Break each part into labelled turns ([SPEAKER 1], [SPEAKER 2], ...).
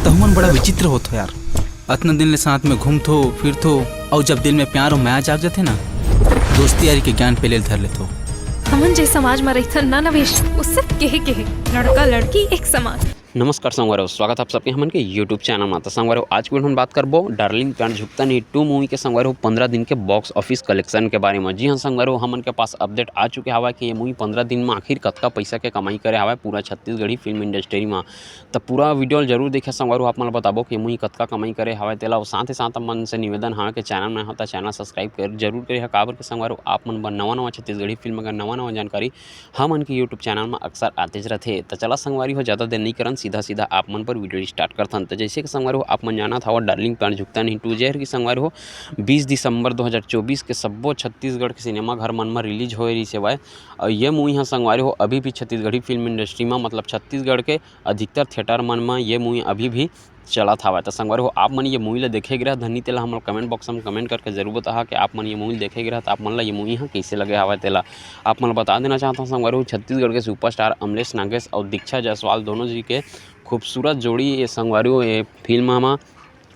[SPEAKER 1] तहुमन बड़ा विचित्र होत हो यार। अतना दिन ले साथ में घूमथो फिरथो और जब दिल में प्यार और माया जाग जाते ना, दोस्ती यारी के ज्ञान पहले धर लेथो।
[SPEAKER 2] हमन जे समाज में रहिथन ना नवेश, उससे कहे लड़का लड़की एक समान।
[SPEAKER 3] नमस्कार संगवारो, स्वागत आप सबके हमन के यूट्यूब चैनल में। तो संगवारो आज की हम बात करबो डार्लिंग प्यार झुकता नहीं 2 मूवी के संगवारो 15 दिन के बॉक्स ऑफिस कलेक्शन के बारे में। जी हाँ संगवारो, हमन के पास अपडेट आ चुके हवा कि ये मूवी 15 दिन में आखिर कतका पैसा के कमाई करे हवा पूरा छत्तीसगढ़ी फिल्म इंडस्ट्री में। तो पूरा वीडियो जरूर देखे संगवारो, आप मन बताबो कि मूवी कतका कमाई करे हवा तेला। और साथ ही साथ मन से निवेदन है कि चैनल में होता चैनल सब्सक्राइब कर जरूर करे काबर के संगवारो आप मन नवा छत्तीसगढ़ी फिल्म का नवा जानकारी हमन के यूट्यूब चैनल में अक्सर आते रहते। तो चला संगवारी हो ज़्यादा देर नहीं करन, सीधा आप मन पर वीडियो स्टार्ट करथन। तो जैसे कि संगवार हो आप मन जाना था डार्लिंग प्यार झुकता नहीं 2 जहर की संगवार हो 20 दिसंबर 2024 के सब्बो छत्तीसगढ़ के सिनेमा घर मन में रिलीज होए रही सेवाए। और ये मूवी हाँ संगवार हो अभी भी छत्तीसगढ़ी फिल्म इंडस्ट्री में मतलब छत्तीसगढ़ के अधिकतर थिएटर मन में ये मूवी अभी भी चला था। तो संगवार हो आप मन ये मूवी ला देखे गिरा धनी तेला हम कमेंट बॉक्स में कमेंट करके जरूर बता कि आप मन ये मूवी देखे गिरा तो आप मन ला ये मूवी हाँ कैसे लगे हवा तेला आप मन बता देना चाहता हूँ। संगवार हो छत्तीसगढ़ के सुपरस्टार अमलेश नागेश और दीक्षा जायसवाल दोनों जी के खूबसूरत जोड़ी ये संगवारी हो ये फिल्म में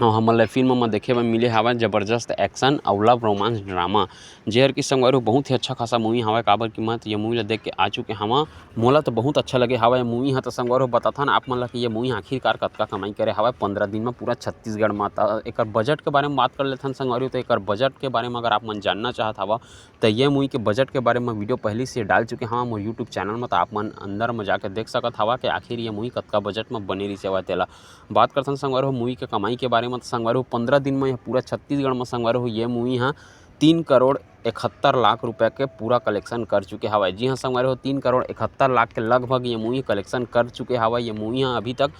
[SPEAKER 3] हमन फिल्म में देखे में मिले हवा जबरदस्त एक्शन और लव रोमांस ड्रामा जेहर की संगवारी बहुत ही अच्छा खासा मूवी हवा। काबर की मत ये मूवी ला देख के आ चुके हम, मोला तो बहुत अच्छा लगे हवा ये मूवी। हाँ तो संगवारी बताथन आप मन ला कि ये मूवी आखिरकार कतका कमाई करे हवा 15 दिन में पूरा छत्तीसगढ़ में। एक बजट के बारे में बात कर लेथन संगवारी। तो एक बजट के बारे में अगर आप मन जानना चाहत हवा तो ये मूवी के बजट के बारे में वीडियो पहले से डाल चुके हाँ मोर यूट्यूब चैनल में। तो आप मन अंदर में जाकर देख सकत हवा कि आखिर ये मूवी कतका बजट में बने रही सेवा तेला बात करथन। संगवारी हो मूवी के कमाई के बारे में तो संगवारी हो 15 दिन में पूरा छत्तीसगढ़ में संगवारी हो ये मूवी हाँ 3 करोड़ 71 लाख रुपए के पूरा कलेक्शन कर चुके हवा। जी हाँ संगवारी हो 3 करोड़ 71 लाख के लगभग ये मूवी कलेक्शन कर चुके हवा। ये मूवी हाँ अभी तक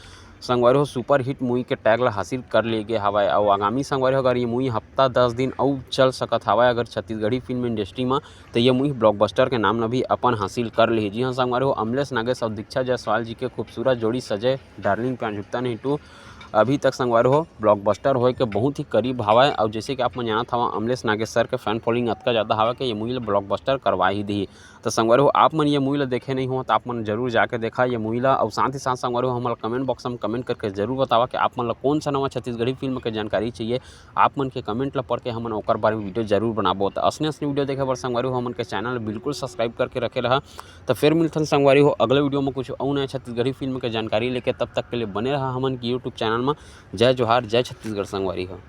[SPEAKER 3] संगवारी हो सुपर हिट मूवी के टैग ला हासिल कर ले गए हवा। और आगामी संगवारी हो अगर ये मूवी हफ्ता 10 दिन और चल सकत हवा अगर छत्तीसगढ़ी फिल्म इंडस्ट्री में तो ये मूवी ब्लॉकबस्टर के नाम ला भी अपन हासिल कर ली। जी हाँ संगवारी हो अमलेश नागेश और दीक्षा जायसवाल जी के खूबसूरत जोड़ी सजे डार्लिंग प्यार झुकता नहीं 2 अभी तक संगवारी हो ब्लॉकबस्टर होए के बहुत ही करीब हवा। और जैसे कि आप मन जानत हवा अमलेश नागेश सर के फैन फॉलोइंग अतका ज़्यादा हवा कि ये मूवी ला ब्लॉकबस्टर करवा ही दी। तो संगवारी हो आप मन ये मूवी ला देखे नहीं हो तो आप मन जरूर जाके देखा ये मूवी ला। और साथ ही साथ संगवारी हो हमारा कमेंट बॉक्स में कमेंट करके जरूर बतावा कि आप मन ला कौन सा नवा छत्तीसगढ़ी फिल्म के जानकारी चाहिए। आप मन के कमेंट ला पढ़ के हमन ओकर बारे में वीडियो जरूर बनाबो। तो असली वीडियो देखे बर संगवारी हो हमन के चैनल बिल्कुल सब्सक्राइब करके रखे रहा। तो फिर मिलथन संगवारी हो अगले वीडियो में कुछ और नया छत्तीसगढ़ी फिल्म के जानकारी लेके, तब तक के लिए बने रहा हमन की यूट्यूब चैनल में। जय जोहार, जय छत्तीसगढ़ संगवारी हो।